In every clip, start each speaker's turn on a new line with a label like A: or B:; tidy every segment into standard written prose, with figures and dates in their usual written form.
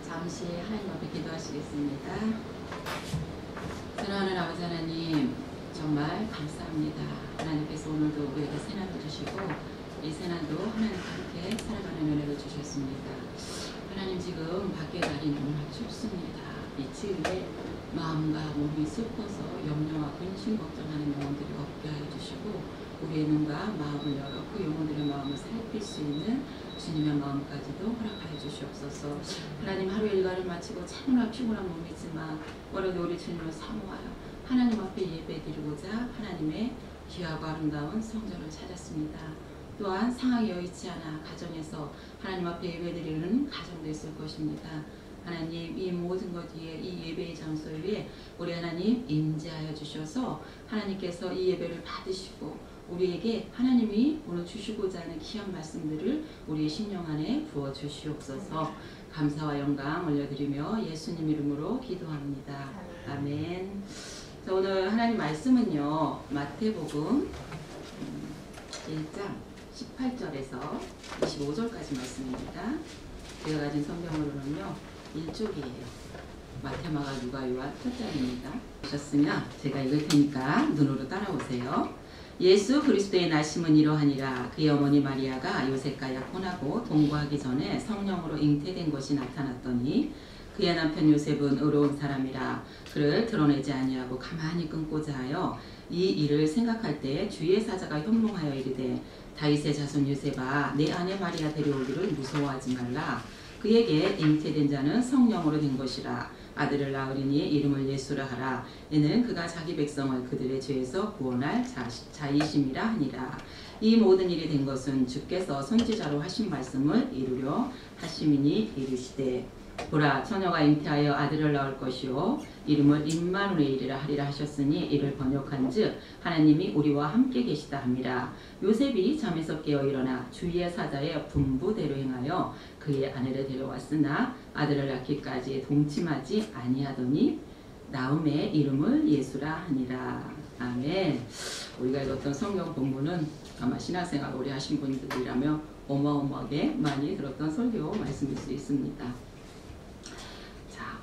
A: 잠시 하나님 앞에 기도하시겠습니다. 사랑하는 아버지 하나님, 정말 감사합니다. 하나님께서 오늘도 우리에게 새날을 주시고 이 새날도 하나님과 함께 살아가는 은혜를 주셨습니다. 하나님, 지금 밖에 날이 너무나 춥습니다. 이 추위에 마음과 몸이 슬퍼서 염려와 근심 걱정하는 영혼들이 없게 하여 주시고 우리의 눈과 마음을 열어 그 영혼들의 마음을 살필 수 있는 주님의 마음까지도 허락하여 주시옵소서. 하나님, 하루 일과를 마치고 참으나 피곤한 몸이지만 오늘도 우리 주님을 사모하여 하나님 앞에 예배드리고자 하나님의 귀하고 아름다운 성전을 찾았습니다. 또한 상황이 여의치 않아 가정에서 하나님 앞에 예배드리는 가정도 있을 것입니다. 하나님, 이 모든 것 위에, 이 예배의 장소 위에 우리 하나님 임재하여 주셔서 하나님께서 이 예배를 받으시고 우리에게 하나님이 오늘 주시고자 하는 귀한 말씀들을 우리의 심령 안에 부어 주시옵소서. 감사와 영광 올려드리며 예수님 이름으로 기도합니다. 아멘. 자, 오늘 하나님 말씀은요, 마태복음 1장 18절에서 25절까지 말씀입니다. 제가 가진 성경으로는요 1쪽이에요. 마태, 마가, 누가, 요한 첫 장입니다. 보셨으면 제가 읽을 테니까 눈으로 따라오세요. 예수 그리스도의 나심은 이러하니라. 그의 어머니 마리아가 요셉과 약혼하고 동거하기 전에 성령으로 잉태된 것이 나타났더니 그의 남편 요셉은 의로운 사람이라 그를 드러내지 아니하고 가만히 끊고자 하여 이 일을 생각할 때 주의 사자가 현몽하여 이르되 다윗의 자손 요셉아, 내 아내 마리아 데려오기를 무서워하지 말라. 그에게 잉태된 자는 성령으로 된 것이라. 아들을 낳으리니 이름을 예수라 하라. 이는 그가 자기 백성을 그들의 죄에서 구원할 자이심이라 하니라. 이 모든 일이 된 것은 주께서 선지자로 하신 말씀을 이루려 하심이니 이르시되 보라, 처녀가 잉태하여 아들을 낳을 것이요 이름을 임마누엘이라 하리라 하셨으니 이를 번역한즉 하나님이 우리와 함께 계시다 함이라. 요셉이 잠에서 깨어 일어나 주의 사자의 분부대로 행하여 그의 아내를 데려왔으나 아들을 낳기까지 동침하지 아니하더니 나음의 이름을 예수라 하니라. 아멘. 우리가 읽었던 성경 본문은 아마 신학생활 오래 하신 분들이라면 어마어마하게 많이 들었던 설교 말씀일 수 있습니다.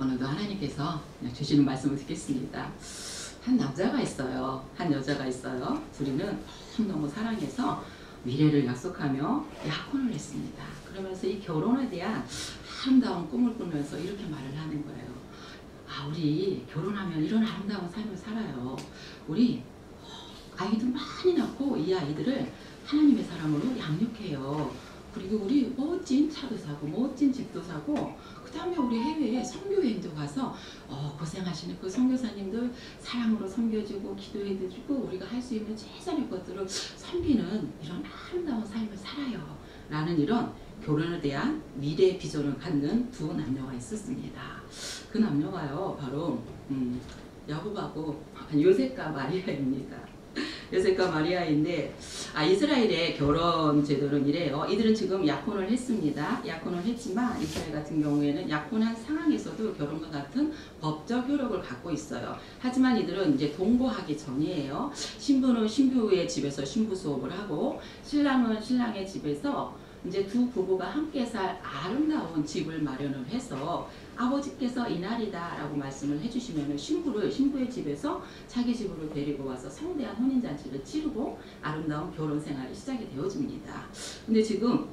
A: 오늘도 하나님께서 주시는 말씀을 듣겠습니다. 한 남자가 있어요. 한 여자가 있어요. 둘이는 너무 사랑해서 미래를 약속하며 약혼을 했습니다. 그러면서 이 결혼에 대한 아름다운 꿈을 꾸면서 이렇게 말을 하는 거예요. 아, 우리 결혼하면 이런 아름다운 삶을 살아요. 우리 아이도 많이 낳고 이 아이들을 하나님의 사람으로 양육해요. 그리고 우리 멋진 차도 사고 멋진 집도 사고 그 다음에 우리 해외에 선교여행도 가서 고생하시는 그 선교사님들 사랑으로 섬겨주고 기도해주고 우리가 할 수 있는 최선의 것들을 섬기는 이런 아름다운 삶을 살아요 라는 이런 결혼에 대한 미래 비전을 갖는 두 남녀가 있었습니다. 그 남녀가요 바로 야곱하고 요셉과 마리아입니다. 요셉과 마리아인데 이스라엘의 결혼 제도는 이래요. 이들은 지금 약혼을 했습니다. 약혼을 했지만 이스라엘 같은 경우에는 약혼한 상황에서도 결혼과 같은 법적 효력을 갖고 있어요. 하지만 이들은 이제 동거하기 전이에요. 신부는 신부의 집에서 신부 수업을 하고 신랑은 신랑의 집에서 이제 두 부부가 함께 살 아름다운 집을 마련을 해서 아버지께서 이날이다 라고 말씀을 해주시면 신부를 신부의 집에서 자기 집으로 데리고 와서 성대한 혼인잔치를 치르고 아름다운 결혼 생활이 시작이 되어집니다. 근데 지금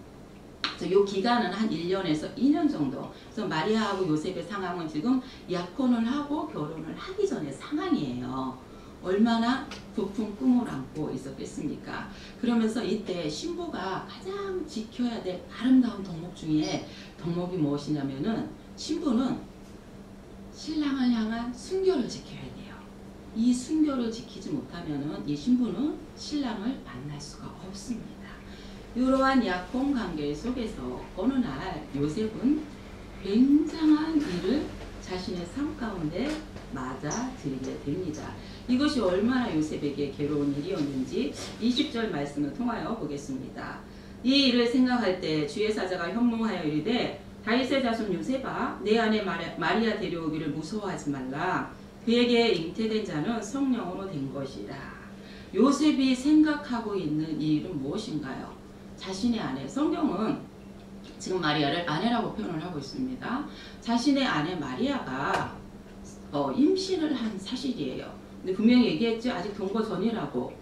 A: 이 기간은 한 1년에서 2년 정도. 그래서 마리아하고 요셉의 상황은 지금 약혼을 하고 결혼을 하기 전의 상황이에요. 얼마나 부푼 꿈을 안고 있었겠습니까? 그러면서 이때 신부가 가장 지켜야 될 아름다운 덕목 중에 덕목이 무엇이냐면은 신부는 신랑을 향한 순결을 지켜야 돼요. 이 순결을 지키지 못하면은 이 신부는 신랑을 만날 수가 없습니다. 이러한 약혼 관계 속에서 어느 날 요셉은 굉장한 일을 자신의 삶 가운데 맞아들이게 됩니다. 이것이 얼마나 요셉에게 괴로운 일이었는지 20절 말씀을 통하여 보겠습니다. 이 일을 생각할 때 주의 사자가 현몽하여 이르되 다윗의 자손 요셉아, 내 아내 마리아 데려오기를 무서워하지 말라. 그에게 잉태된 자는 성령으로 된 것이라. 요셉이 생각하고 있는 이 일은 무엇인가요? 자신의 아내, 성경은 지금 마리아를 아내라고 표현을 하고 있습니다. 자신의 아내 마리아가 임신을 한 사실이에요. 근데 분명히 얘기했죠. 아직 동거 전이라고.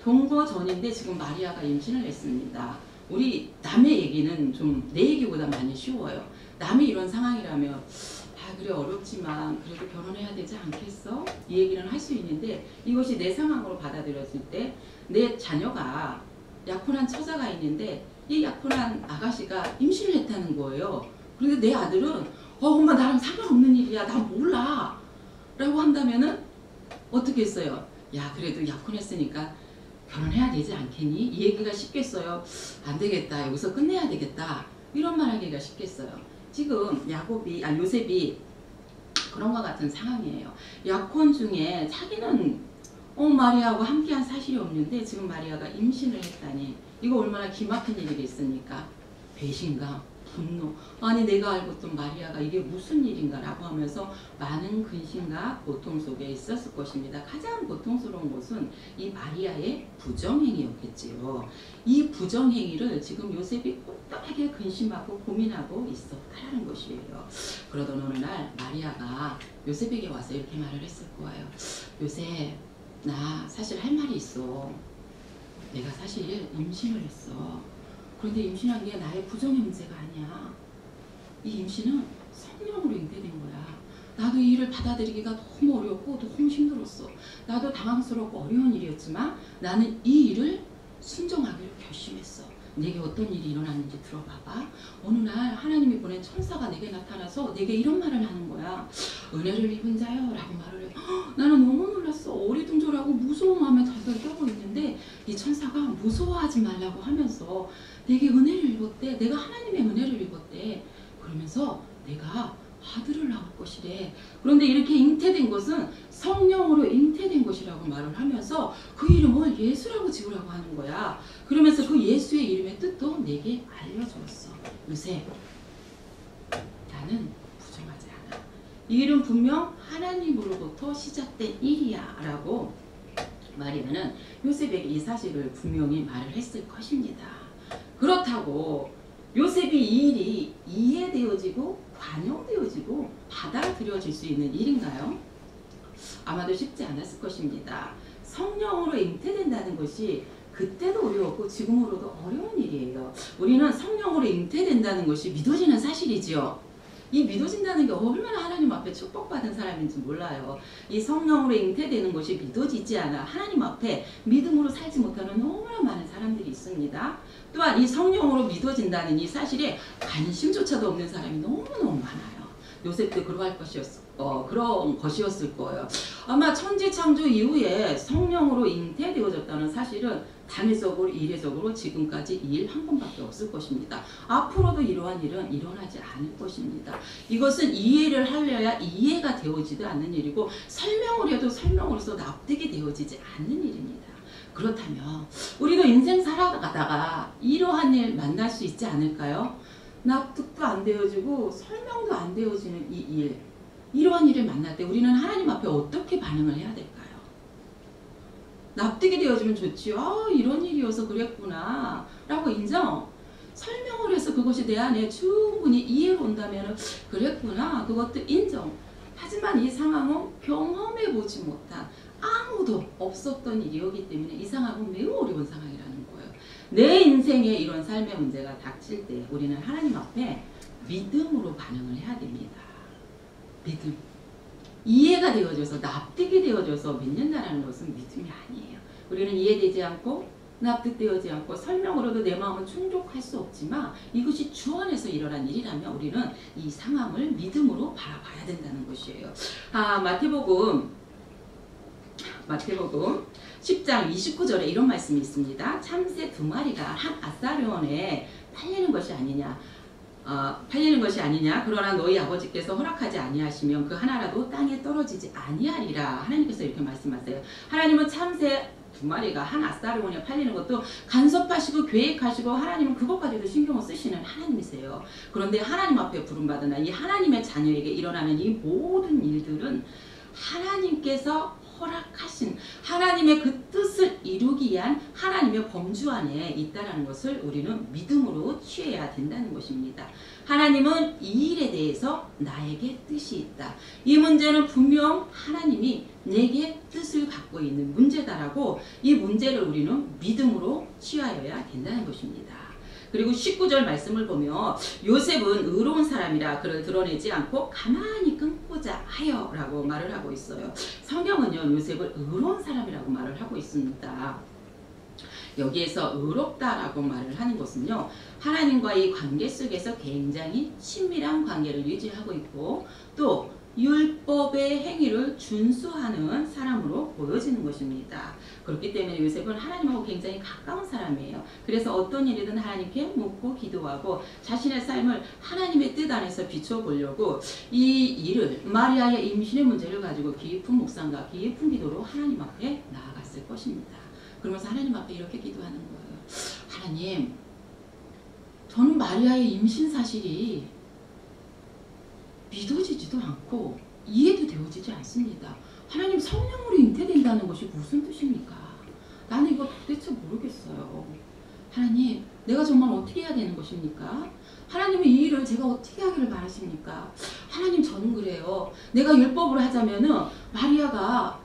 A: 동거 전인데 지금 마리아가 임신을 했습니다. 우리 남의 얘기는 좀 내 얘기보다 많이 쉬워요. 남이 이런 상황이라면 아 그래 어렵지만 그래도 결혼해야 되지 않겠어? 이 얘기는 할 수 있는데 이것이 내 상황으로 받아들여질 때 내 자녀가 약혼한 처자가 있는데 이 약혼한 아가씨가 임신을 했다는 거예요. 그런데 내 아들은 엄마 나랑 상관없는 일이야. 나 몰라. 라고 한다면은 어떻게 했어요? 야 그래도 약혼했으니까 결혼해야 되지 않겠니? 이 얘기가 쉽겠어요? 안 되겠다. 여기서 끝내야 되겠다. 이런 말 하기가 쉽겠어요. 지금 요셉이 그런 것 같은 상황이에요. 약혼 중에 자기는 마리아하고 함께한 사실이 없는데 지금 마리아가 임신을 했다니 이거 얼마나 기막힌 일이겠습니까? 배신감, 분노, 아니 내가 알고 있던 마리아가 이게 무슨 일인가 라고 하면서 많은 근심과 고통 속에 있었을 것입니다. 가장 고통스러운 것은 이 마리아의 부정행위였겠지요. 이 부정행위를 지금 요셉이 꼼꼼하게 근심하고 고민하고 있었다라는 것이에요. 그러던 어느 날 마리아가 요셉에게 와서 이렇게 말을 했을 거예요. 요셉, 나 사실 할 말이 있어. 내가 사실 임신을 했어. 그런데 임신한 게 나의 부정의 문제가 아니야. 이 임신은 성령으로 잉태된 거야. 나도 이 일을 받아들이기가 너무 어렵고 너무 힘들었어. 나도 당황스럽고 어려운 일이었지만 나는 이 일을 순종하기로 결심했어. 내게 어떤 일이 일어났는지 들어봐봐. 어느 날 하나님이 보낸 천사가 내게 나타나서 내게 이런 말을 하는 거야. 은혜를 입은 자여 라고 말을 해. 나는 너무 놀랐어. 어리둥절하고 무서운 마음에 덜덜 떨고 있는데 이 천사가 무서워하지 말라고 하면서 내게 은혜를 입었대. 내가 하나님의 은혜를 입었대. 그러면서 내가 아들을 낳을 것이래. 그런데 이렇게 잉태된 것은 성령으로 잉태된 것이라고 말을 하면서 그 이름을 예수라고 지으라고 하는 거야. 그러면서 그 예수의 이름의 뜻도 내게 알려주었어. 요셉, 나는 부정하지 않아. 이 일은 분명 하나님으로부터 시작된 일이야 라고 마리아는 요셉에게 이 사실을 분명히 말을 했을 것입니다. 그렇다고 요셉이 이 일이 이해되어지고 관용되어지고 받아들여질 수 있는 일인가요? 아마도 쉽지 않았을 것입니다. 성령으로 잉태된다는 것이 그때도 어려웠고 지금으로도 어려운 일이에요. 우리는 성령으로 잉태된다는 것이 믿어지는 사실이지요. 이 믿어진다는 게 얼마나 하나님 앞에 축복받은 사람인지 몰라요. 이 성령으로 잉태되는 것이 믿어지지 않아 하나님 앞에 믿음으로 살지 못하는 너무나 많은 사람들이 있습니다. 또한 이 성령으로 믿어진다는 이 사실에 관심조차도 없는 사람이 너무너무 많아요. 요셉도 그런 것이었을 거예요. 아마 천지창조 이후에 성령으로 잉태되어졌다는 사실은 단회적으로 이례적으로 지금까지 이 일 한 번밖에 없을 것입니다. 앞으로도 이러한 일은 일어나지 않을 것입니다. 이것은 이해를 하려야 이해가 되어지지 않는 일이고 설명을 해도 설명으로서 납득이 되어지지 않는 일입니다. 그렇다면 우리도 인생 살아가다가 이러한 일 만날 수 있지 않을까요? 납득도 안 되어지고 설명도 안 되어지는 이 일, 이러한 일을 만날 때 우리는 하나님 앞에 어떻게 반응을 해야 될까요? 납득이 되어지면 좋지요. 아, 이런 일이어서 그랬구나 라고 인정. 설명을 해서 그것이 내 안에 충분히 이해가 온다면 그랬구나, 그것도 인정. 하지만 이 상황은 경험해보지 못한 아무도 없었던 일이었기 때문에 이 상황은 매우 어려운 상황이라는 거예요. 내 인생에 이런 삶의 문제가 닥칠 때 우리는 하나님 앞에 믿음으로 반응을 해야 됩니다. 믿음. 이해가 되어져서 납득이 되어져서 믿는다는 것은 믿음이 아니에요. 우리는 이해되지 않고 납득되어지 않고 설명으로도 내 마음은 충족할 수 없지만 이것이 주 안에서 일어난 일이라면 우리는 이 상황을 믿음으로 바라봐야 된다는 것이에요. 마태복음 10장 29절에 이런 말씀이 있습니다. 참새 2마리가 한 아사리온에 팔리는 것이 아니냐. 그러나 너희 아버지께서 허락하지 아니하시면 그 하나라도 땅에 떨어지지 아니하리라. 하나님께서 이렇게 말씀하세요. 하나님은 참새 2마리가 한 아사리온에 팔리는 것도 간섭하시고 계획하시고 하나님은 그것까지도 신경을 쓰시는 하나님이세요. 그런데 하나님 앞에 부름받은 이 하나님의 자녀에게 일어나는 이 모든 일들은 하나님께서 허락하신 하나님의 그 뜻을 이루기 위한 하나님의 범주 안에 있다는 것을 우리는 믿음으로 취해야 된다는 것입니다. 하나님은 이 일에 대해서 나에게 뜻이 있다. 이 문제는 분명 하나님이 내게 뜻을 갖고 있는 문제다라고 이 문제를 우리는 믿음으로 취하여야 된다는 것입니다. 그리고 19절 말씀을 보면 요셉은 의로운 사람이라 그를 드러내지 않고 가만히 끊고자 하여 라고 말을 하고 있어요. 성경은요 요셉을 의로운 사람이라고 말을 하고 있습니다. 여기에서 의롭다라고 말을 하는 것은요 하나님과의 관계 속에서 굉장히 친밀한 관계를 유지하고 있고 또 율법의 행위를 준수하는 사람으로 보여지는 것입니다. 그렇기 때문에 요셉은 하나님하고 굉장히 가까운 사람이에요. 그래서 어떤 일이든 하나님께 묻고 기도하고 자신의 삶을 하나님의 뜻 안에서 비춰보려고 이 일을 마리아의 임신의 문제를 가지고 깊은 묵상과 깊은 기도로 하나님 앞에 나아갔을 것입니다. 그러면서 하나님 앞에 이렇게 기도하는 거예요. 하나님, 저는 마리아의 임신 사실이 믿어지지도 않고 이해도 되어지지 않습니다. 하나님, 성령으로 잉태된다는 것이 무슨 뜻입니까? 나는 이거 도대체 모르겠어요. 하나님, 내가 정말 어떻게 해야 되는 것입니까? 하나님은 이 일을 제가 어떻게 하기를 바라십니까? 하나님, 저는 그래요. 내가 율법으로 하자면은 마리아가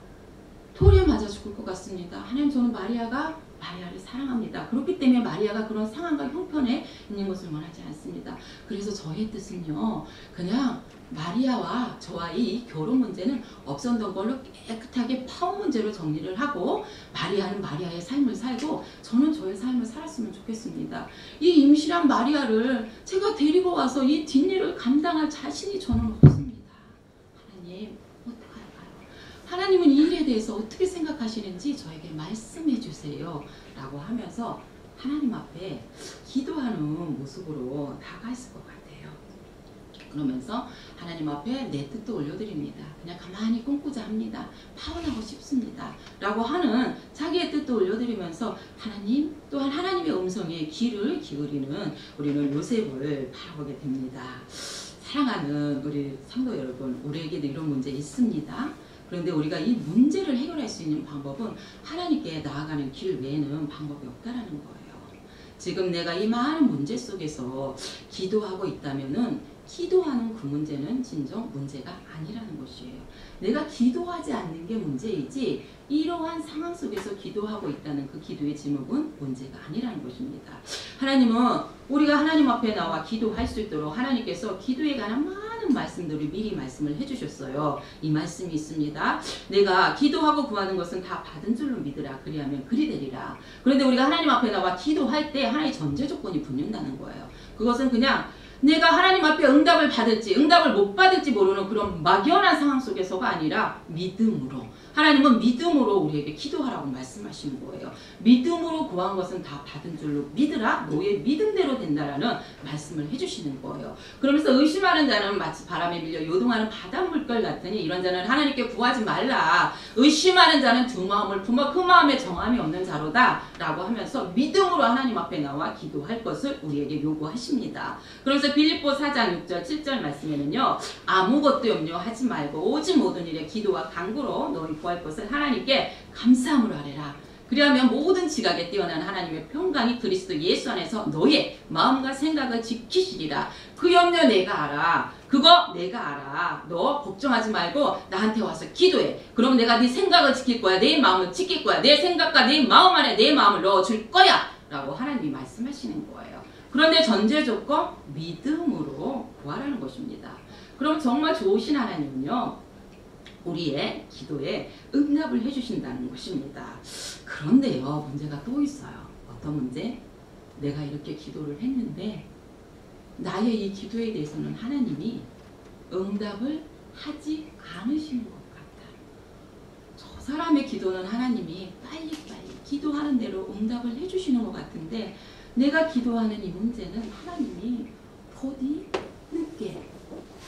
A: 돌에 맞아 죽을 것 같습니다. 하나님, 저는 마리아를 사랑합니다. 그렇기 때문에 마리아가 그런 상황과 형편에 있는 것을 원하지 않습니다. 그래서 저의 뜻은요, 그냥 마리아와 저와의 이 결혼 문제는 없었던 걸로 깨끗하게 파혼 문제로 정리를 하고 마리아는 마리아의 삶을 살고 저는 저의 삶을 살았으면 좋겠습니다. 이 임신한 마리아를 제가 데리고 와서 이 뒷일을 감당할 자신이 저는 없습니다. 하나님, 하나님은 이 일에 대해서 어떻게 생각하시는지 저에게 말씀해 주세요 라고 하면서 하나님 앞에 기도하는 모습으로 다가있을 것 같아요. 그러면서 하나님 앞에 내 뜻도 올려드립니다. 그냥 가만히 꿈꾸자 합니다. 파혼하고 싶습니다 라고 하는 자기의 뜻도 올려드리면서 하나님 또한 하나님의 음성에 귀를 기울이는 우리는 요셉을 바라보게 됩니다. 사랑하는 우리 성도 여러분, 우리에게도 이런 문제 있습니다. 그런데 우리가 이 문제를 해결할 수 있는 방법은 하나님께 나아가는 길 외에는 방법이 없다라는 거예요. 지금 내가 이 많은 문제 속에서 기도하고 있다면은 기도하는 그 문제는 진정 문제가 아니라는 것이에요. 내가 기도하지 않는 게 문제이지 이러한 상황 속에서 기도하고 있다는 그 기도의 제목은 문제가 아니라는 것입니다. 하나님은 우리가 하나님 앞에 나와 기도할 수 있도록 하나님께서 기도에 관한 많은 말씀들을 미리 말씀을 해주셨어요. 이 말씀이 있습니다. 내가 기도하고 구하는 것은 다 받은 줄로 믿으라. 그리하면 그리 되리라. 그런데 우리가 하나님 앞에 나와 기도할 때 하나의 전제 조건이 붙는다는 거예요. 그것은 그냥 내가 하나님 앞에 응답을 받을지 응답을 못 받을지 모르는 그런 막연한 상황 속에서가 아니라 믿음으로, 하나님은 믿음으로 우리에게 기도하라고 말씀하시는 거예요. 믿음으로 구한 것은 다 받은 줄로 믿으라. 너의 믿음대로 된다라는 말씀을 해주시는 거예요. 그러면서 의심하는 자는 마치 바람에 밀려 요동하는 바닷물결 같으니 이런 자는 하나님께 구하지 말라. 의심하는 자는 두 마음을 품어 그 마음에 정함이 없는 자로다 라고 하면서 믿음으로 하나님 앞에 나와 기도할 것을 우리에게 요구하십니다. 그래서 빌립보 4장 6절 7절 말씀에는요, 아무것도 염려하지 말고 오직 모든 일에 기도와 간구로 너희 구할 것을 하나님께 감사함으로 하래라. 그리하면 모든 지각에 뛰어난 하나님의 평강이 그리스도 예수 안에서 너의 마음과 생각을 지키시리라. 그 염려 내가 알아. 그거 내가 알아. 너 걱정하지 말고 나한테 와서 기도해. 그럼 내가 네 생각을 지킬 거야. 내 마음을 지킬 거야. 내 생각과 네 마음 안에 내 마음을 넣어줄 거야 라고 하나님이 말씀하시는 거예요. 그런데 전제 조건 믿음으로 구하라는 것입니다. 그럼 정말 좋으신 하나님은요, 우리의 기도에 응답을 해주신다는 것입니다. 그런데요, 문제가 또 있어요. 어떤 문제? 내가 이렇게 기도를 했는데 나의 이 기도에 대해서는 하나님이 응답을 하지 않으시는 것 같아. 저 사람의 기도는 하나님이 빨리빨리 기도하는 대로 응답을 해주시는 것 같은데 내가 기도하는 이 문제는 하나님이 더디 늦게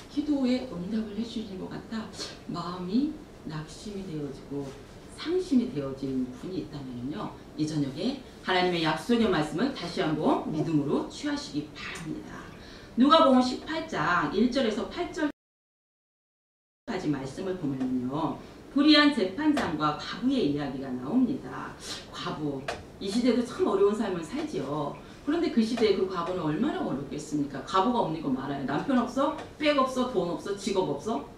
A: 기도에 응답을 해주시는 것 같아 마음이 낙심이 되어지고 상심이 되어진 분이 있다면요, 이 저녁에 하나님의 약속의 말씀을 다시 한번 믿음으로 취하시기 바랍니다. 누가복음 18장 1절에서 8절까지 말씀을 보면요, 불의한 재판장과 과부의 이야기가 나옵니다. 과부, 이 시대도 참 어려운 삶을 살지요. 그런데 그 시대에 그 과부는 얼마나 어렵겠습니까? 과부가 없는 거 말아요. 남편 없어, 백 없어, 돈 없어, 직업 없어.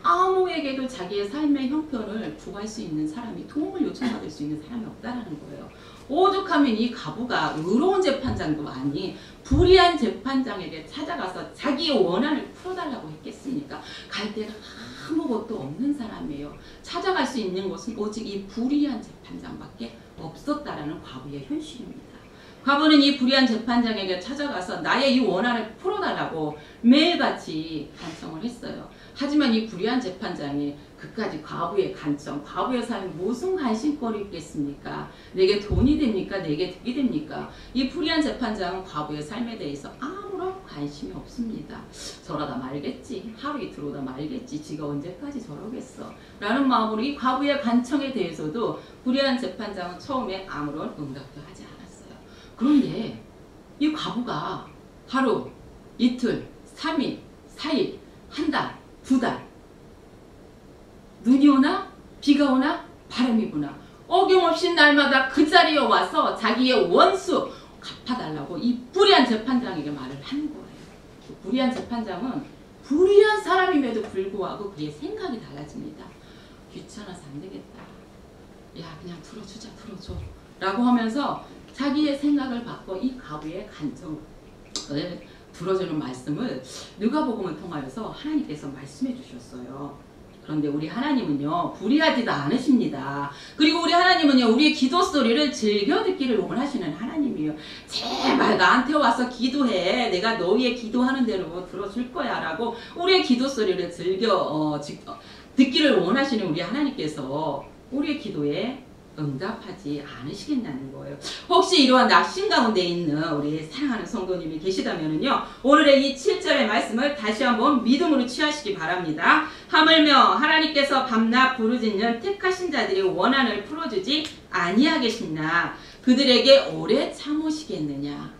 A: 아무에게도 자기의 삶의 형편을 구할 수 있는 사람이, 도움을 요청받을 수 있는 사람이 없다라는 거예요. 오죽하면 이 과부가 의로운 재판장도 아니 불의한 재판장에게 찾아가서 자기의 원한을 풀어달라고 했겠습니까? 갈 데가 아무것도 없는 사람이에요. 찾아갈 수 있는 곳은 오직 이 불의한 재판장밖에 없었다라는 과부의 현실입니다. 과부는 이 불의한 재판장에게 찾아가서 나의 이 원한을 풀어달라고 매일같이 간청을 했어요. 하지만 이 불의한 재판장이 그까지 과부의 간청, 과부의 삶에 무슨 관심거리 있겠습니까? 내게 돈이 됩니까? 내게 득이 됩니까? 이 불의한 재판장은 과부의 삶에 대해서 아무런 관심이 없습니다. 저러다 말겠지. 하루 이틀 오다 말겠지. 지가 언제까지 저러겠어. 라는 마음으로 이 과부의 간청에 대해서도 불의한 재판장은 처음에 아무런 응답도 하지 않았어요. 그런데 이 과부가 하루, 이틀, 3일, 4일, 한 달, 2달 눈이 오나 비가 오나 바람이 부나 어김없이 날마다 그 자리에 와서 자기의 원수 갚아달라고 이 불의한 재판장에게 말을 하는 거예요. 그 불의한 재판장은 불의한 사람임에도 불구하고 그의 생각이 달라집니다. 귀찮아서 안 되겠다. 야 그냥 풀어주자 풀어줘 라고 하면서 자기의 생각을 바꿔 이 과부의 간청을 들어주는 말씀을 누가복음을 통하여서 하나님께서 말씀해 주셨어요. 그런데 우리 하나님은요 불의하지도 않으십니다. 그리고 우리 하나님은요 우리의 기도 소리를 즐겨 듣기를 원하시는 하나님이에요. 제발 나한테 와서 기도해. 내가 너희의 기도하는 대로 들어줄 거야 라고 우리의 기도 소리를 즐겨 듣기를 원하시는 우리 하나님께서 우리의 기도에 응답하지 않으시겠다는 거예요. 혹시 이러한 낙심 가운데 있는 우리 사랑하는 성도님이 계시다면요 오늘의 이 7절의 말씀을 다시 한번 믿음으로 취하시기 바랍니다. 하물며 하나님께서 밤낮 부르짖는 택하신 자들의 원한을 풀어주지 아니하겠으나 그들에게 오래 참으시겠느냐.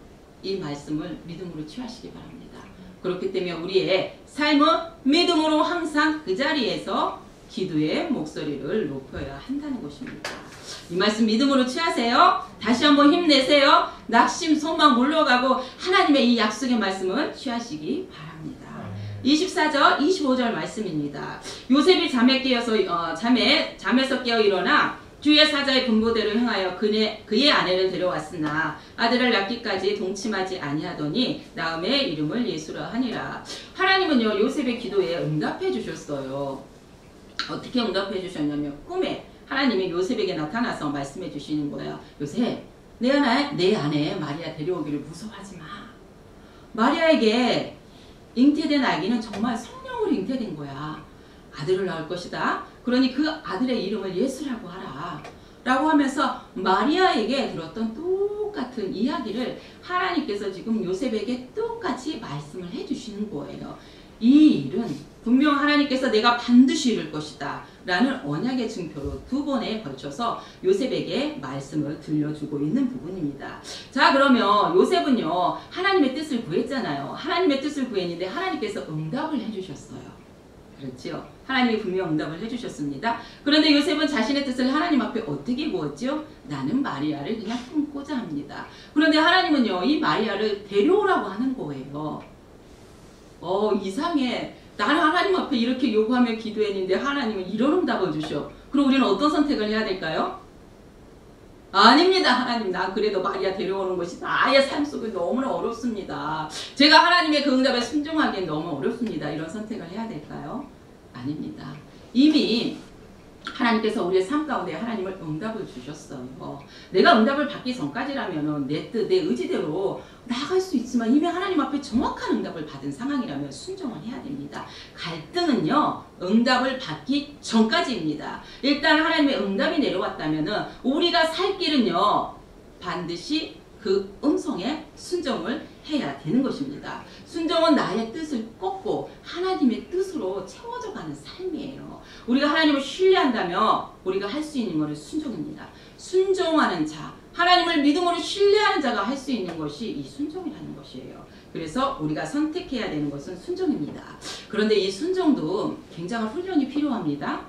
A: 이 말씀을 믿음으로 취하시기 바랍니다. 그렇기 때문에 우리의 삶은 믿음으로 항상 그 자리에서 기도의 목소리를 높여야 한다는 것입니다. 이 말씀 믿음으로 취하세요. 다시 한번 힘내세요. 낙심, 소망 물러가고 하나님의 이 약속의 말씀을 취하시기 바랍니다. 24절, 25절 말씀입니다. 요셉이 잠에서 깨어 일어나 주의 사자의 분부대로 행하여 그의 아내를 데려왔으나 아들을 낳기까지 동침하지 아니하더니 나음의 이름을 예수라 하니라. 하나님은요 요셉의 기도에 응답해 주셨어요. 어떻게 응답해 주셨냐면 꿈에 하나님이 요셉에게 나타나서 말씀해 주시는 거예요. 요셉, 내 아내 마리아 데려오기를 무서워하지 마. 마리아에게 잉태된 아기는 정말 성령으로 잉태된 거야. 아들을 낳을 것이다. 그러니 그 아들의 이름을 예수라고 하라. 라고 하면서 마리아에게 들었던 똑같은 이야기를 하나님께서 지금 요셉에게 똑같이 말씀을 해주시는 거예요. 이 일은 분명 하나님께서 내가 반드시 이룰 것이다 라는 언약의 증표로 2번에 걸쳐서 요셉에게 말씀을 들려주고 있는 부분입니다. 자 그러면 요셉은요 하나님의 뜻을 구했잖아요. 하나님의 뜻을 구했는데 하나님께서 응답을 해주셨어요. 그렇지요. 하나님이 분명 응답을 해주셨습니다. 그런데 요셉은 자신의 뜻을 하나님 앞에 어떻게 구했죠? 나는 마리아를 그냥 품고자 합니다. 그런데 하나님은요 이 마리아를 데려오라고 하는 거예요. 이상해. 나는 하나님 앞에 이렇게 요구하며 기도했는데 하나님은 이런 응답을 주셔. 그럼 우리는 어떤 선택을 해야 될까요? 아닙니다. 하나님 나 그래도 마리아 데려오는 것이 나의 삶 속에 너무나 어렵습니다. 제가 하나님의 그 응답에 순종하기엔 너무 어렵습니다. 이런 선택을 해야 될까요? 아닙니다. 이미 하나님께서 우리의 삶 가운데 하나님을 응답을 주셨어요. 내가 응답을 받기 전까지라면 내 뜻, 내 의지대로 나아갈 수 있지만 이미 하나님 앞에 정확한 응답을 받은 상황이라면 순종을 해야 됩니다. 갈등은요 응답을 받기 전까지입니다. 일단 하나님의 응답이 내려왔다면 우리가 살 길은요 반드시 그 음성에 순종을 해야 되는 것입니다. 순종은 나의 뜻을 꺾고 하나님의 뜻으로 채워져가는 삶이에요. 우리가 하나님을 신뢰한다면 우리가 할 수 있는 것은 순종입니다. 순종하는 자, 하나님을 믿음으로 신뢰하는 자가 할 수 있는 것이 이 순종이라는 것이에요. 그래서 우리가 선택해야 되는 것은 순종입니다. 그런데 이 순종도 굉장한 훈련이 필요합니다.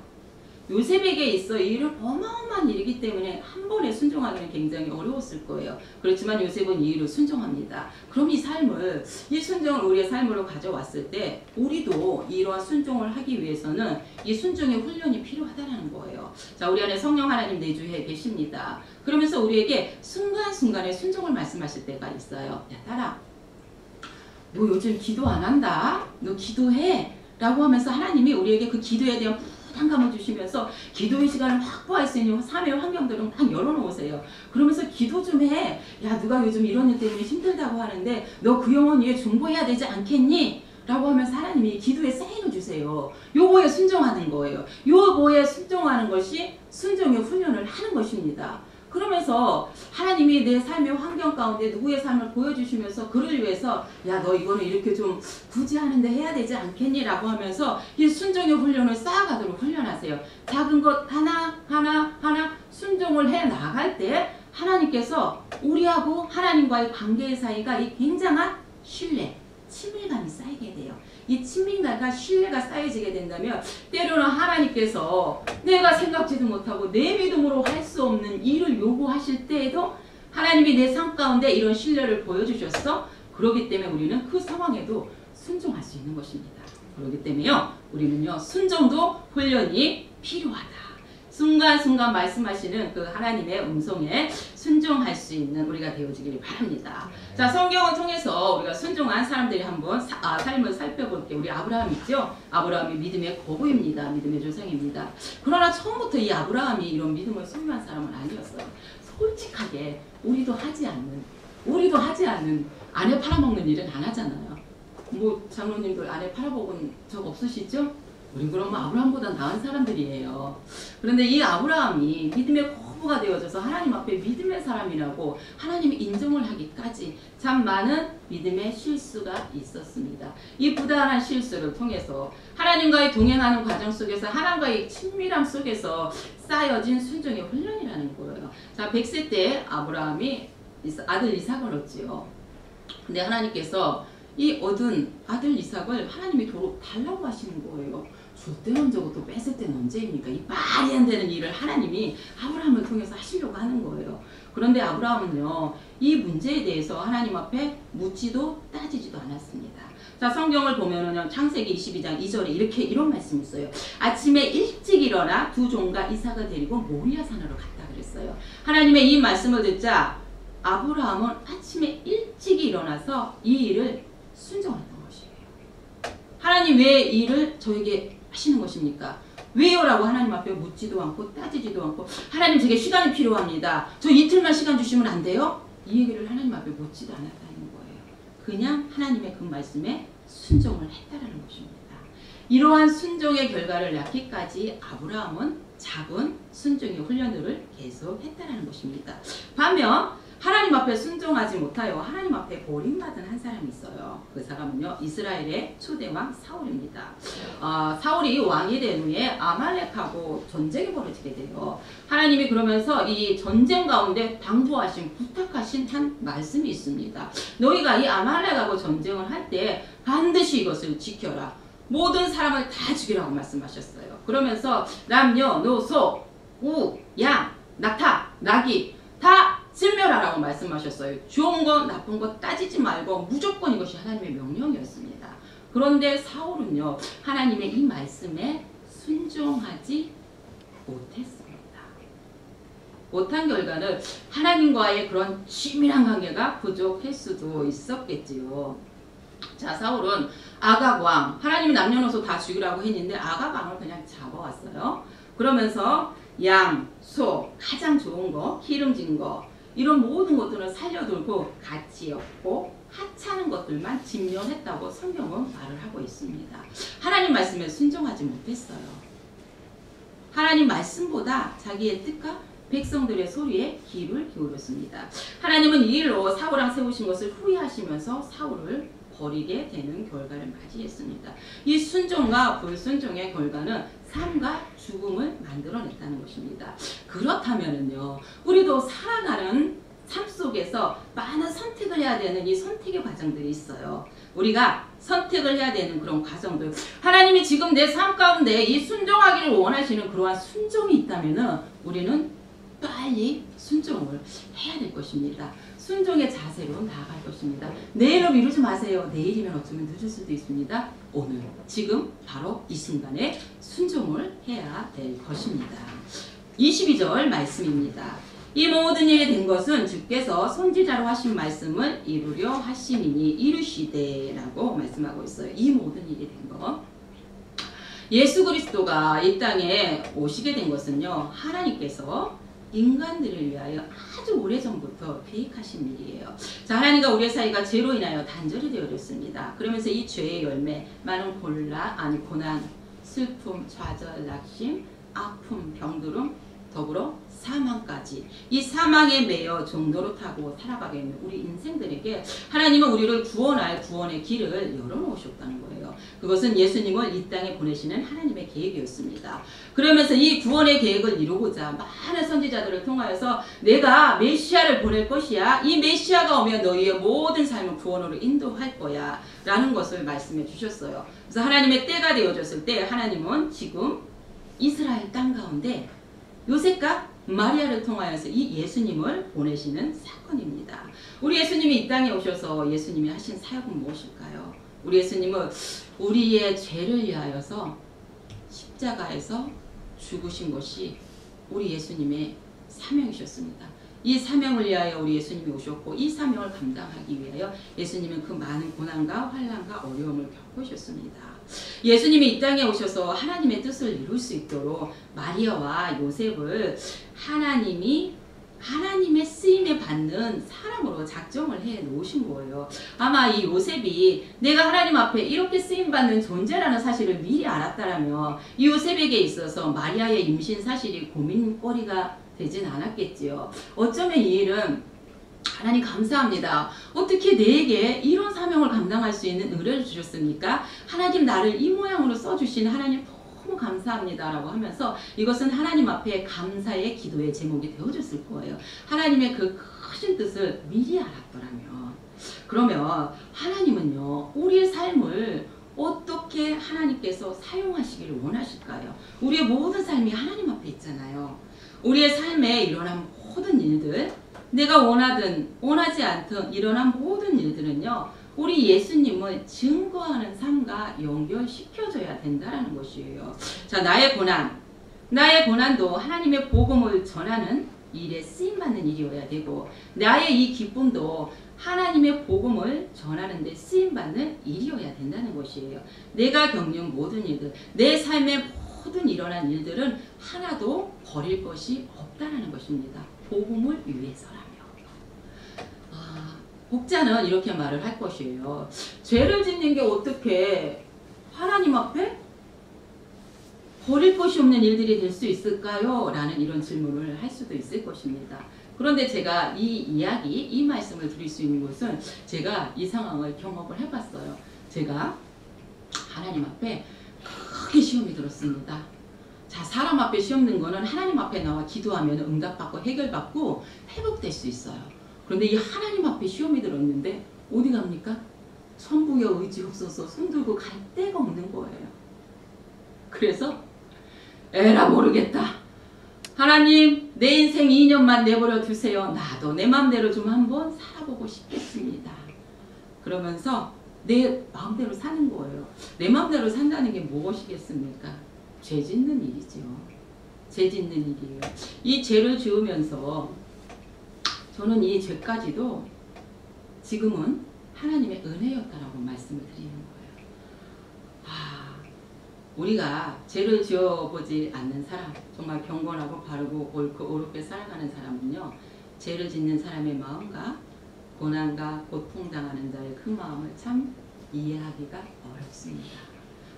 A: 요셉에게 있어 이 일은 어마어마한 일이기 때문에 한 번에 순종하기는 굉장히 어려웠을 거예요. 그렇지만 요셉은 이 일을 순종합니다. 그럼 이 삶을, 이 순종을 우리의 삶으로 가져왔을 때 우리도 이러한 순종을 하기 위해서는 이 순종의 훈련이 필요하다는 거예요. 자, 우리 안에 성령 하나님 내주에 계십니다. 그러면서 우리에게 순간순간에 순종을 말씀하실 때가 있어요. 야, 딸아, 너 요즘 기도 안 한다? 너 기도해? 라고 하면서 하나님이 우리에게 그 기도에 대한 부담감을 주시면서 기도의 시간을 확보할 수 있는 삶의 환경들을 막 열어놓으세요. 그러면서 기도 좀 해. 야, 누가 요즘 이런 일 때문에 힘들다고 하는데 너 그 영혼 위에 중보해야 되지 않겠니? 라고 하면서 하나님이 기도에 사인을 주세요. 요거에 순종하는 거예요. 요거에 순종하는 것이 순종의 훈련을 하는 것입니다. 그러면서 하나님이 내 삶의 환경 가운데 누구의 삶을 보여주시면서 그를 위해서 야, 너 이거는 이렇게 좀 굳이 하는데 해야 되지 않겠니? 라고 하면서 이 순종의 훈련을 쌓아가도록 훈련하세요. 작은 것 하나 순종을 해 나갈 때 하나님께서 우리하고 하나님과의 관계의 사이가 이 굉장한 신뢰, 친밀감이 쌓이게 돼요. 이 친밀감과 신뢰가 쌓여지게 된다면 때로는 하나님께서 내가 생각지도 못하고 내 믿음으로 할 수 없는 일을 요구하실 때에도 하나님이 내 삶 가운데 이런 신뢰를 보여주셨어. 그렇기 때문에 우리는 그 상황에도 순종할 수 있는 것입니다. 그렇기 때문에요, 우리는요, 순종도 훈련이 필요하다. 순간순간 말씀하시는 그 하나님의 음성에 순종할 수 있는 우리가 되어지기를 바랍니다. 자, 성경을 통해서 우리가 순종한 사람들이 한번 삶을 살펴볼게요. 우리 아브라함 있죠? 아브라함이 믿음의 거부입니다. 믿음의 조상입니다. 그러나 처음부터 이 아브라함이 이런 믿음을 소유한 사람은 아니었어요. 솔직하게 우리도 하지 않는 아내 팔아먹는 일은 안 하잖아요. 뭐 장로님들 아내 팔아먹은 적 없으시죠? 우린 그러면 아브라함보다 나은 사람들이에요. 그런데 이 아브라함이 믿음의 거부가 되어져서 하나님 앞에 믿음의 사람이라고 하나님이 인정을 하기까지 참 많은 믿음의 실수가 있었습니다. 이 부단한 실수를 통해서 하나님과의 동행하는 과정 속에서 하나님과의 친밀함 속에서 쌓여진 순종의 훈련이라는 거예요. 자, 100세 때 아브라함이 아들 이삭을 얻지요. 근데 하나님께서 이 얻은 아들 이삭을 하나님이 도로 달라고 하시는 거예요. 줄 때는 언제고 또 뺏을 때는 언제입니까? 이 말이 안 되는 일을 하나님이 아브라함을 통해서 하시려고 하는 거예요. 그런데 아브라함은요, 이 문제에 대해서 하나님 앞에 묻지도 따지지도 않았습니다. 자, 성경을 보면은요, 창세기 22장 2절에 이런 말씀이 있어요. 아침에 일찍 일어나 두 종과 이삭을 데리고 모리아 산으로 갔다 그랬어요. 하나님의 이 말씀을 듣자 아브라함은 아침에 일찍 일어나서 이 일을 순종했던 것이에요. 하나님 왜 이 일을 저에게 하시는 것입니까? 왜요? 라고 하나님 앞에 묻지도 않고 따지지도 않고 하나님 제게 시간이 필요합니다. 저 이틀만 시간 주시면 안 돼요? 이 얘기를 하나님 앞에 묻지도 않았다는 거예요. 그냥 하나님의 그 말씀에 순종을 했다는 것입니다. 이러한 순종의 결과를 낳기까지 아브라함은 작은 순종의 훈련들을 계속 했다는 것입니다. 반면 하나님 앞에 순종하지 못하여 하나님 앞에 버림받은 한 사람이 있어요. 그 사람은요, 이스라엘의 초대왕 사울입니다. 사울이 왕이 된 후에 아말렉하고 전쟁이 벌어지게 돼요. 하나님이 그러면서 이 전쟁 가운데 당부하신, 부탁하신 한 말씀이 있습니다. 너희가 이 아말렉하고 전쟁을 할 때 반드시 이것을 지켜라. 모든 사람을 다 죽이라고 말씀하셨어요. 그러면서 남녀, 노소, 우, 양, 낙타, 나귀 다 진멸하라고 말씀하셨어요. 좋은 것, 나쁜 것 따지지 말고 무조건 이것이 하나님의 명령이었습니다. 그런데 사울은요, 하나님의 이 말씀에 순종하지 못했습니다. 못한 결과는 하나님과의 그런 친밀한 관계가 부족할 수도 있었겠지요. 자, 사울은 아각 왕, 하나님이 남녀노소 다 죽이라고 했는데 아각 왕을 그냥 잡아왔어요. 그러면서 양, 소, 가장 좋은 거, 기름진 거, 이런 모든 것들을 살려두고 가치 없고 하찮은 것들만 진멸했다고 성경은 말을 하고 있습니다. 하나님 말씀에 순종하지 못했어요. 하나님 말씀보다 자기의 뜻과 백성들의 소리에 귀를 기울였습니다. 하나님은 이 일로 사울왕 세우신 것을 후회하시면서 사울을 버리게 되는 결과를 맞이했습니다. 이 순종과 불순종의 결과는 삶과 죽음을 만들어냈다는 것입니다. 그렇다면은요, 우리도 살아가는 삶 속에서 많은 선택을 해야 되는 이 선택의 과정들이 있어요. 우리가 선택을 해야 되는 그런 과정들. 하나님이 지금 내 삶 가운데 이 순종하기를 원하시는 그러한 순종이 있다면은 우리는 빨리 순종을 해야 될 것입니다. 순종의 자세로 나아갈 것입니다. 내일을 미루지 마세요. 내일이면 어쩌면 늦을 수도 있습니다. 오늘, 지금, 바로 이 순간에 순종을 해야 될 것입니다. 22절 말씀입니다. 이 모든 일이 된 것은 주께서 선지자로 하신 말씀을 이루려 하심이니 이루시되 라고 말씀하고 있어요. 이 모든 일이 된 것. 예수 그리스도가 이 땅에 오시게 된 것은요, 하나님께서 인간들을 위하여 아주 오래전부터 계획하신 일이에요. 자, 하나님과 우리의 사이가 죄로 인하여 단절이 되어졌습니다. 그러면서 이 죄의 열매, 많은 고난, 슬픔, 좌절, 낙심, 아픔, 병들음, 더불어 사망까지, 이 사망에 매여 종로로 타고 살아가게 있는 우리 인생들에게 하나님은 우리를 구원할 구원의 길을 열어놓으셨다는 거예요. 그것은 예수님을 이 땅에 보내시는 하나님의 계획이었습니다. 그러면서 이 구원의 계획을 이루고자 많은 선지자들을 통하여서 내가 메시아를 보낼 것이야, 이 메시아가 오면 너희의 모든 삶을 구원으로 인도할 거야 라는 것을 말씀해 주셨어요. 그래서 하나님의 때가 되어졌을 때 하나님은 지금 이스라엘 땅 가운데 요셉과 마리아를 통하여서 이 예수님을 보내시는 사건입니다. 우리 예수님이 이 땅에 오셔서 예수님이 하신 사역은 무엇일까요? 우리 예수님은 우리의 죄를 위하여서 십자가에서 죽으신 것이 우리 예수님의 사명이셨습니다. 이 사명을 위하여 우리 예수님이 오셨고, 이 사명을 감당하기 위하여 예수님은 그 많은 고난과 환난과 어려움을 겪으셨습니다. 예수님이 이 땅에 오셔서 하나님의 뜻을 이룰 수 있도록 마리아와 요셉을 하나님의 쓰임에 받는 사람으로 작정을 해 놓으신 거예요. 아마 이 요셉이 내가 하나님 앞에 이렇게 쓰임받는 존재라는 사실을 미리 알았다라면 이 요셉에게 있어서 마리아의 임신 사실이 고민거리가 되진 않았겠지요. 어쩌면 이 일은 하나님 감사합니다. 어떻게 내게 이런 사명을 감당할 수 있는 은혜를 주셨습니까? 하나님 나를 이 모양으로 써주신 하나님 너무 감사합니다 라고 하면서 이것은 하나님 앞에 감사의 기도의 제목이 되어졌을 거예요. 하나님의 그 크신 뜻을 미리 알았더라면. 그러면 하나님은요, 우리의 삶을 어떻게 하나님께서 사용하시기를 원하실까요? 우리의 모든 삶이 하나님 앞에 있잖아요. 우리의 삶에 일어난 모든 일들, 내가 원하든 원하지 않든 일어난 모든 일들은요, 우리 예수님을 증거하는 삶과 연결시켜줘야 된다는 것이에요. 자, 나의 고난도 하나님의 복음을 전하는 일에 쓰임받는 일이어야 되고, 나의 이 기쁨도 하나님의 복음을 전하는 데 쓰임받는 일이어야 된다는 것이에요. 내가 겪는 모든 일들, 내 삶에 모든 일어난 일들은 하나도 버릴 것이 없다는 것입니다. 복음을 위해서라며. 복자는 이렇게 말을 할 것이에요. 죄를 짓는 게 어떻게 하나님 앞에 버릴 것이 없는 일들이 될 수 있을까요? 라는 이런 질문을 할 수도 있을 것입니다. 그런데 제가 이 말씀을 드릴 수 있는 것은 제가 이 상황을 경험을 해봤어요. 제가 하나님 앞에 크게 시험이 들었습니다. 자, 사람 앞에 시험 든 거는 하나님 앞에 나와 기도하면 응답받고 해결받고 회복될 수 있어요. 그런데 이 하나님 앞에 시험이 들었는데 어디 갑니까? 천부여 의지 없어서 손들고 갈 데가 없는 거예요. 그래서 에라 모르겠다. 하나님, 내 인생 2년만 내버려 두세요. 나도 내 마음대로 좀 한번 살아보고 싶겠습니다. 그러면서 내 마음대로 사는 거예요. 내 마음대로 산다는 게 무엇이겠습니까? 죄 짓는 일이죠. 죄 짓는 일이에요. 이 죄를 지으면서 저는 이 죄까지도 지금은 하나님의 은혜였다라고 말씀을 드리는 거예요. 우리가 죄를 지어보지 않는 사람, 정말 경건하고 바르고 옳고 어렵게 살아가는 사람은요, 죄를 짓는 사람의 마음과 고난과 고통당하는 자의 그 마음을 참 이해하기가 어렵습니다.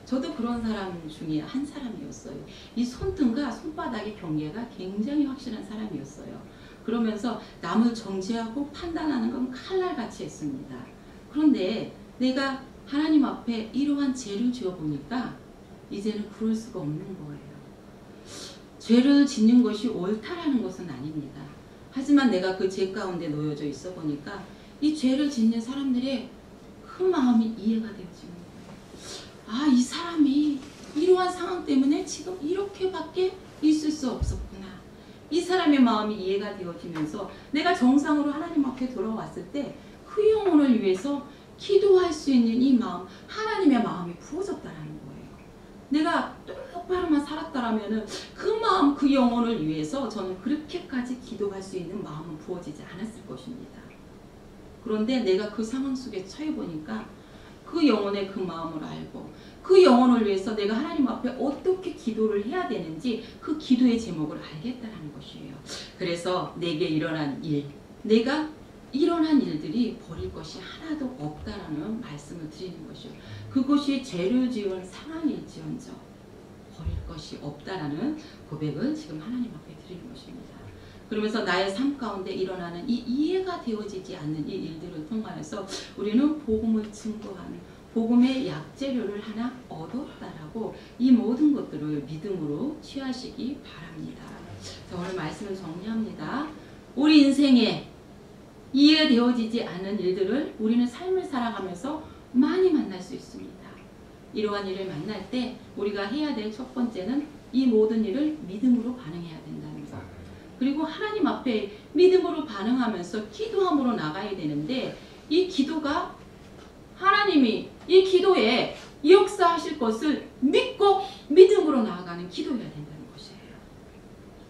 A: 저도 그런 사람 중에 한 사람이었어요. 이 손등과 손바닥의 경계가 굉장히 확실한 사람이었어요. 그러면서 남을 정죄하고 판단하는 건 칼날같이 했습니다. 그런데 내가 하나님 앞에 이러한 죄를 지어보니까 이제는 그럴 수가 없는 거예요. 죄를 짓는 것이 옳다라는 것은 아닙니다. 하지만 내가 그 죄 가운데 놓여져 있어 보니까 이 죄를 짓는 사람들의 그 마음이 이해가 되어지는 거예요. 이 사람이 이러한 상황 때문에 지금 이렇게밖에 있을 수 없었구나. 이 사람의 마음이 이해가 되어지면서 내가 정상으로 하나님 앞에 돌아왔을 때 그 영혼을 위해서 기도할 수 있는 이 마음, 하나님의 마음이 부어졌다라는 거예요. 내가 똑바로만 살았다라면은 그 마음, 그 영혼을 위해서 저는 그렇게까지 기도할 수 있는 마음은 부어지지 않았을 것입니다. 그런데 내가 그 상황 속에 처해 보니까 그 영혼의 그 마음을 알고 그 영혼을 위해서 내가 하나님 앞에 어떻게 기도를 해야 되는지 그 기도의 제목을 알겠다라는 것이에요. 그래서 내게 일어난 일, 내가 일어난 일들이 버릴 것이 하나도 없다라는 말씀을 드리는 것이요. 그것이 죄를 지은 상황일지언정 버릴 것이 없다라는 고백을 지금 하나님 앞에 드리는 것입니다. 그러면서 나의 삶 가운데 일어나는 이 이해가 되어지지 않는 이 일들을 통하여서 우리는 복음을 증거하는 복음의 약재료를 하나 얻었다라고 이 모든 것들을 믿음으로 취하시기 바랍니다. 자, 오늘 말씀을 정리합니다. 우리 인생에 이해되어지지 않는 일들을 우리는 삶을 살아가면서 많이 만날 수 있습니다. 이러한 일을 만날 때 우리가 해야 될 첫 번째는 이 모든 일을 믿음으로 반응해야 된다는 것. 그리고 하나님 앞에 믿음으로 반응하면서 기도함으로 나가야 되는데 이 기도가 하나님이 이 기도에 역사하실 것을 믿고 믿음으로 나아가는 기도여야 된다는 것이에요.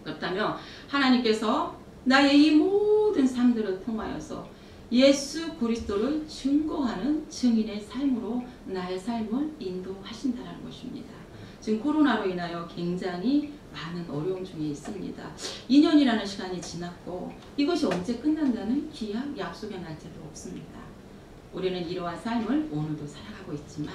A: 그렇다면 하나님께서 나의 이 모든 삶들을 통하여서 예수 그리스도를 증거하는 증인의 삶으로 나의 삶을 인도하신다는 것입니다. 지금 코로나로 인하여 굉장히 많은 어려움 중에 있습니다. 2년이라는 시간이 지났고 이것이 언제 끝난다는 기약, 약속의 날짜도 없습니다. 우리는 이러한 삶을 오늘도 살아가고 있지만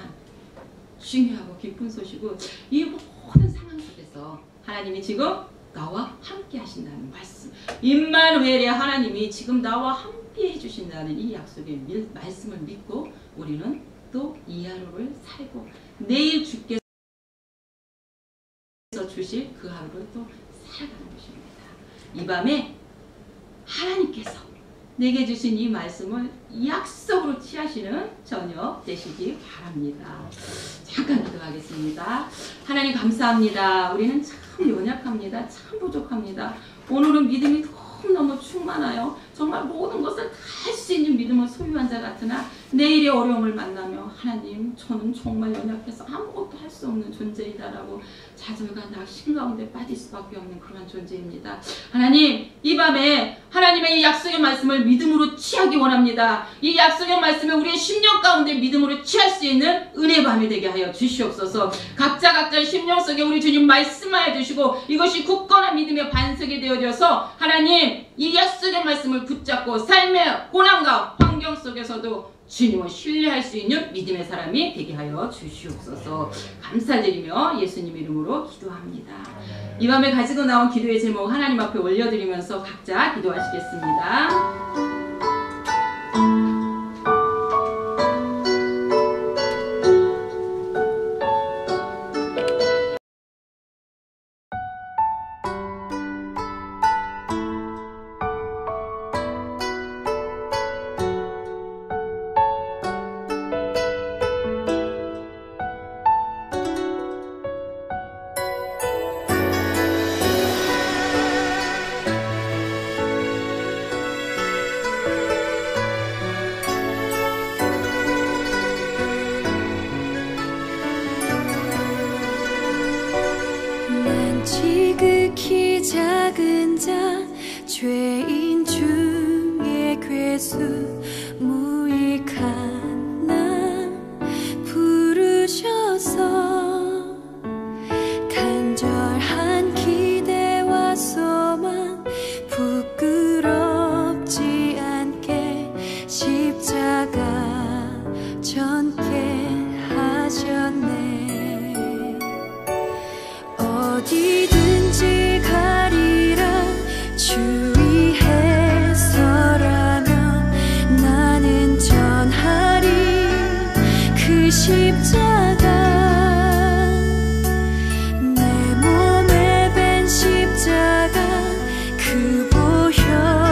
A: 중요하고 기쁜 소식은 이 모든 상황 속에서 하나님이 지금 나와 함께 하신다는 말씀, 임마누엘의 하나님이 지금 나와 함께 해주신다는 이 약속의 말씀을 믿고 우리는 또 이 하루를 살고 내일 주께서 주실 그 하루를 또 살아가는 것입니다. 이 밤에 하나님께서 내게 주신 이 말씀을 약속으로 취하시는 저녁 되시기 바랍니다. 잠깐 기도하겠습니다. 하나님 감사합니다. 우리는 참 연약합니다. 참 부족합니다. 오늘은 믿음이 너무 충만하여 정말 모든 것을 다 할 수 있는 믿음을 소유한 자 같으나 내일의 어려움을 만나며 하나님 저는 정말 연약해서 아무것도 할 수 없는 존재이다라고 좌절과 낙심 가운데 빠질 수밖에 없는 그런 존재입니다. 하나님 이 밤에 하나님의 이 약속의 말씀을 믿음으로 취하기 원합니다. 이 약속의 말씀을 우리의 심령 가운데 믿음으로 취할 수 있는 은혜의 밤이 되게 하여 주시옵소서. 각자의 심령 속에 우리 주님 말씀하여 주시고 이것이 굳건한 믿음의 반석이 되어져서 하나님 이 약속의 말씀을 붙잡고 삶의 고난과 환경 속에서도 주님을 신뢰할 수 있는 믿음의 사람이 되게 하여 주시옵소서. 감사드리며 예수님 이름으로 기도합니다. 이 밤에 가지고 나온 기도의 제목 하나님 앞에 올려드리면서 각자 기도하시겠습니다.
B: 지극히 작은 자 죄인 중에 괴수 무익한 나 부르셔서 간절한 기대와 소망 부끄럽지 않게 십자가 전게 하셨네. 어디든지 가리라 주 위에 서라면 나는 전하리 그 십자가 내 몸에 밴 십자가 그 보혈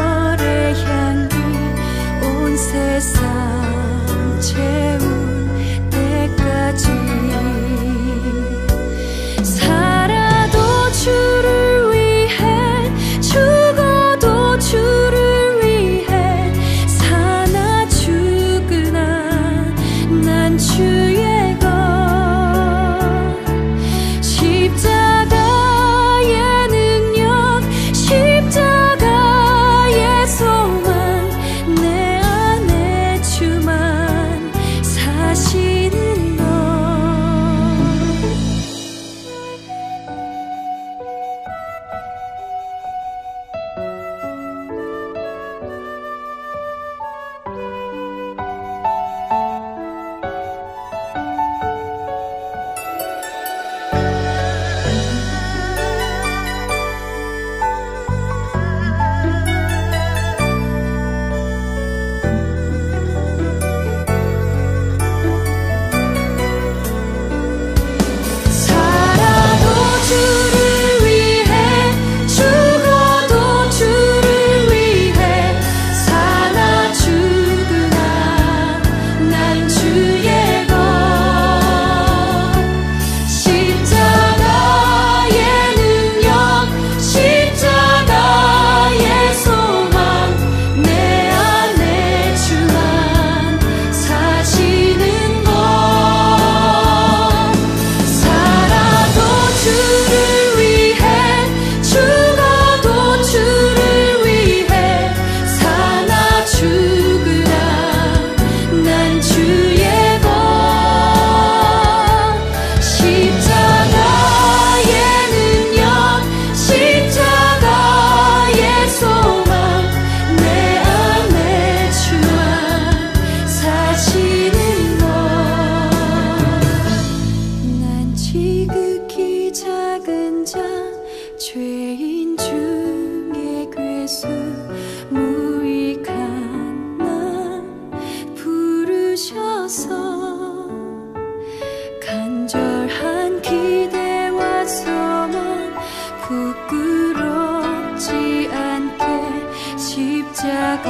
B: 십자가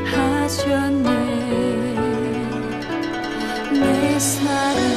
B: 전폐하셨네 내 사랑